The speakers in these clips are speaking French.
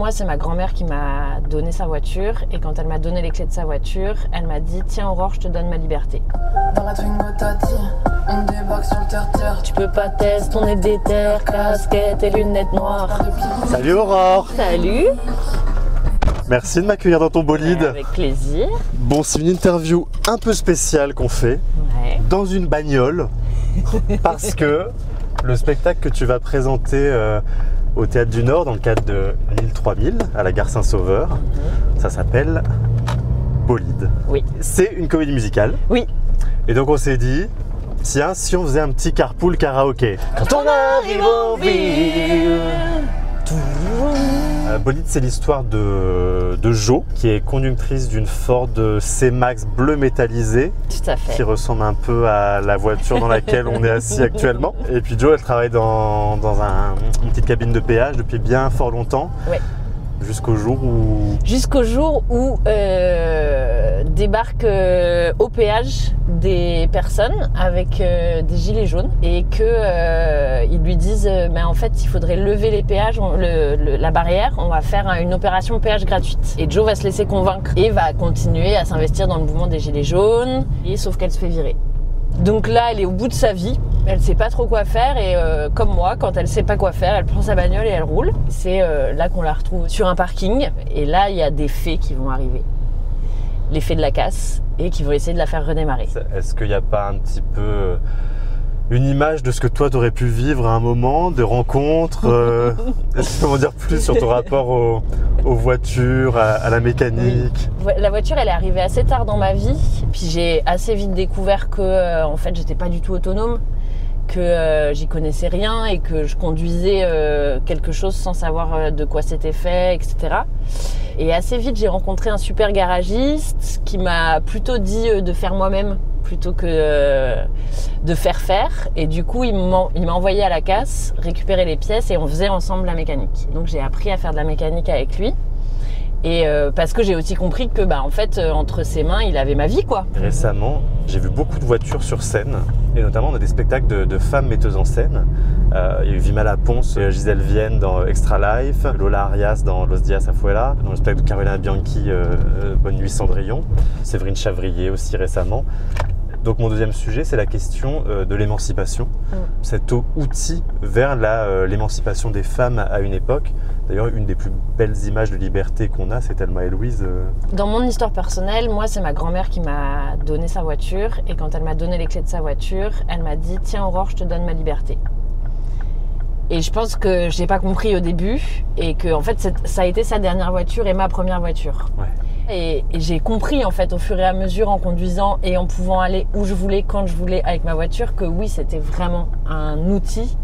Moi, c'est ma grand-mère qui m'a donné sa voiture. Et quand elle m'a donné les clés de sa voiture, elle m'a dit « Tiens Aurore, je te donne ma liberté. » Dans la Twingo Tati, on débarque sur le terre-terre. Tu peux pas tester, on est déter, casquette et lunettes noires. Salut Aurore. Salut. Merci de m'accueillir dans ton bolide. Avec plaisir. Bon, c'est une interview un peu spéciale qu'on fait dans une bagnole parce que le spectacle que tu vas présenter au Théâtre du Nord dans le cadre de l'île 3000 à la gare Saint-Sauveur, ça s'appelle Bolide. Oui. C'est une comédie musicale. Oui. Et donc on s'est dit, tiens, si on faisait un petit carpool karaoké. Quand on arrive en ville. Bolide, c'est l'histoire de Jo, qui est conductrice d'une Ford C-Max bleu métallisé. Tout à fait. Qui ressemble un peu à la voiture dans laquelle on est assis actuellement. Et puis Jo, elle travaille dans une petite cabine de péage depuis bien fort longtemps. Oui. Jusqu'au jour où... débarquent au péage des personnes avec des gilets jaunes et qu'ils lui disent mais en fait il faudrait lever les péages, la barrière, on va faire une opération péage gratuite. Et Jo va se laisser convaincre et va continuer à s'investir dans le mouvement des gilets jaunes, et sauf qu'elle se fait virer. Donc là, elle est au bout de sa vie, elle sait pas trop quoi faire et comme moi, quand elle sait pas quoi faire, elle prend sa bagnole et elle roule. C'est là qu'on la retrouve sur un parking et là, il y a des fées qui vont arriver. Les fées de la casse et qui vont essayer de la faire redémarrer. Est-ce qu'il n'y a pas un petit peu une image de ce que toi t'aurais pu vivre à un moment, de rencontres Est-ce que tu peux m'en dire plus sur ton rapport aux voitures, à la mécanique? Oui. La voiture, elle est arrivée assez tard dans ma vie. Puis j'ai assez vite découvert que en fait, j'étais pas du tout autonome, que j'y connaissais rien et que je conduisais quelque chose sans savoir de quoi c'était fait, etc. Et assez vite, j'ai rencontré un super garagiste qui m'a plutôt dit de faire moi-même plutôt que de faire. Et du coup, il m'a envoyé à la casse, récupérer les pièces et on faisait ensemble la mécanique. Donc j'ai appris à faire de la mécanique avec lui. Et parce que j'ai aussi compris que en fait, entre ses mains, il avait ma vie, quoi. Récemment, j'ai vu beaucoup de voitures sur scène, et notamment on a des spectacles de femmes metteuses en scène. Il y a eu Vimala Ponce, Gisèle Vienne dans Extra Life, Lola Arias dans Los Dias Afuera, dans le spectacle de Carolina Bianchi, Bonne Nuit Cendrillon, Séverine Chavrier aussi récemment. Donc mon deuxième sujet, c'est la question de l'émancipation, cet outil vers l'émancipation des femmes à une époque. D'ailleurs, une des plus belles images de liberté qu'on a, c'est Thelma et Louise. Dans mon histoire personnelle, moi, c'est ma grand-mère qui m'a donné sa voiture. Et quand elle m'a donné les clés de sa voiture, elle m'a dit « Tiens Aurore, je te donne ma liberté ». Et je pense que je n'ai pas compris au début et que en fait, ça a été sa dernière voiture et ma première voiture. Ouais. Et j'ai compris en fait au fur et à mesure en conduisant et en pouvant aller où je voulais, quand je voulais avec ma voiture, que oui, c'était vraiment un outil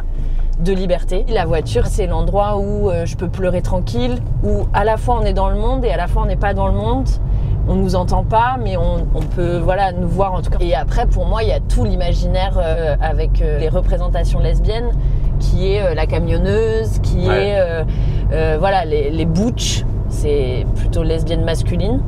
de liberté. La voiture, c'est l'endroit où je peux pleurer tranquille, où à la fois on est dans le monde et à la fois on n'est pas dans le monde. On nous entend pas, mais on peut nous voir en tout cas. Et après, pour moi, il y a tout l'imaginaire avec les représentations lesbiennes, qui est la camionneuse, qui est les butch, c'est plutôt lesbienne masculine.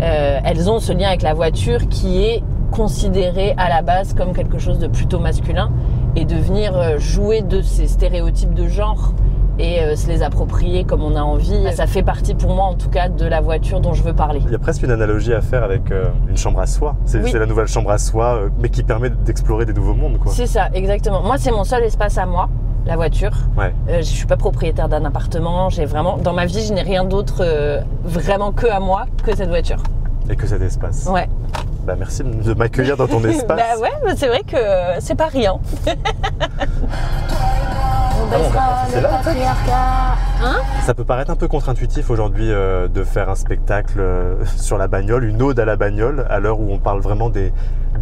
Elles ont ce lien avec la voiture qui est considéré à la base comme quelque chose de plutôt masculin et de venir jouer de ces stéréotypes de genre et se les approprier comme on a envie. Ça fait partie pour moi en tout cas de la voiture dont je veux parler. Il y a presque une analogie à faire avec une chambre à soie. C'est la nouvelle chambre à soie, mais qui permet d'explorer des nouveaux mondes, quoi. C'est ça, exactement. Moi, c'est mon seul espace à moi, la voiture. Ouais. Je suis pas propriétaire d'un appartement. Dans ma vie, je n'ai rien d'autre vraiment que à moi que cette voiture. Et que cet espace. Ouais. Merci de m'accueillir dans ton espace. C'est vrai que c'est pas rien. C'est là, ça peut paraître un peu contre-intuitif aujourd'hui de faire un spectacle sur la bagnole, une ode à la bagnole, à l'heure où on parle vraiment des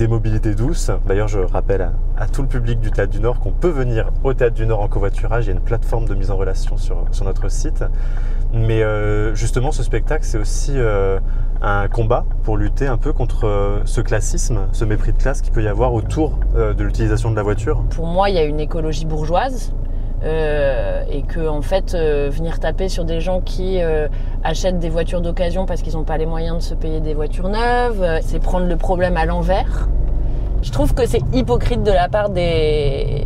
mobilités douces. D'ailleurs, je rappelle à tout le public du Théâtre du Nord qu'on peut venir au Théâtre du Nord en covoiturage. Il y a une plateforme de mise en relation sur notre site. Mais justement, ce spectacle, c'est aussi un combat pour lutter un peu contre ce classisme, ce mépris de classe qu'il peut y avoir autour de l'utilisation de la voiture. Pour moi, il y a une écologie bourgeoise. Et que en fait venir taper sur des gens qui achètent des voitures d'occasion parce qu'ils n'ont pas les moyens de se payer des voitures neuves, c'est prendre le problème à l'envers. Je trouve que c'est hypocrite de la part des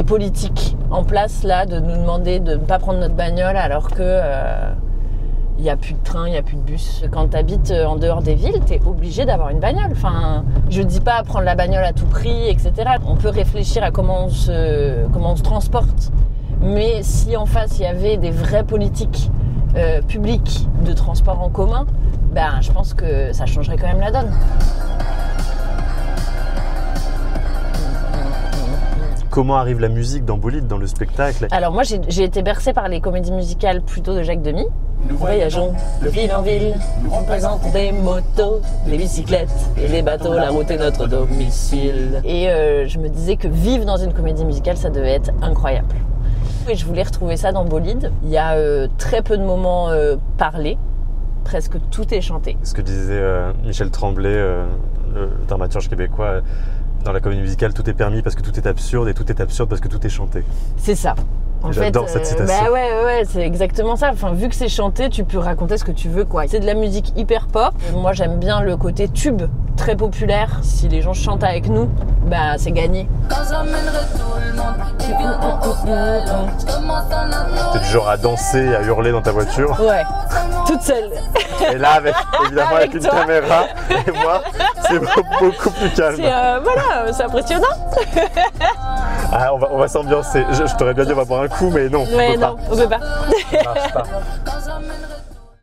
politiques en place là de nous demander de ne pas prendre notre bagnole alors que Il n'y a plus de train, il n'y a plus de bus. Quand tu habites en dehors des villes, tu es obligé d'avoir une bagnole. Enfin, je ne dis pas prendre la bagnole à tout prix, etc. On peut réfléchir à comment on se transporte. Mais si en face, il y avait des vraies politiques publiques de transport en commun, ben, je pense que ça changerait quand même la donne. Comment arrive la musique dans Bolide, dans le spectacle? Alors moi, j'ai été bercée par les comédies musicales plutôt de Jacques Demy. Nous voyageons de ville en ville, nous représentons des motos, des bicyclettes et les bateaux, la route est notre domicile. Et je me disais que vivre dans une comédie musicale, ça devait être incroyable. Et je voulais retrouver ça dans Bolide. Il y a très peu de moments parlés, presque tout est chanté. Ce que disait Michel Tremblay, le dramaturge québécois, dans la comédie musicale, tout est permis parce que tout est absurde et tout est absurde parce que tout est chanté. C'est ça. J'adore cette citation. Bah ouais, c'est exactement ça. Enfin, vu que c'est chanté, tu peux raconter ce que tu veux, quoi. C'est de la musique hyper pop. Moi, j'aime bien le côté tube, très populaire. Si les gens chantent avec nous, bah c'est gagné. T'es du genre à danser, à hurler dans ta voiture? Ouais, toute seule. Et là, évidemment, avec une caméra, et moi, c'est beaucoup plus calme. Voilà, c'est impressionnant. Ah, on va s'ambiancer. Je t'aurais bien dit on va boire un coup, mais non. Ouais, on peut non, on peut pas. Ça marche pas.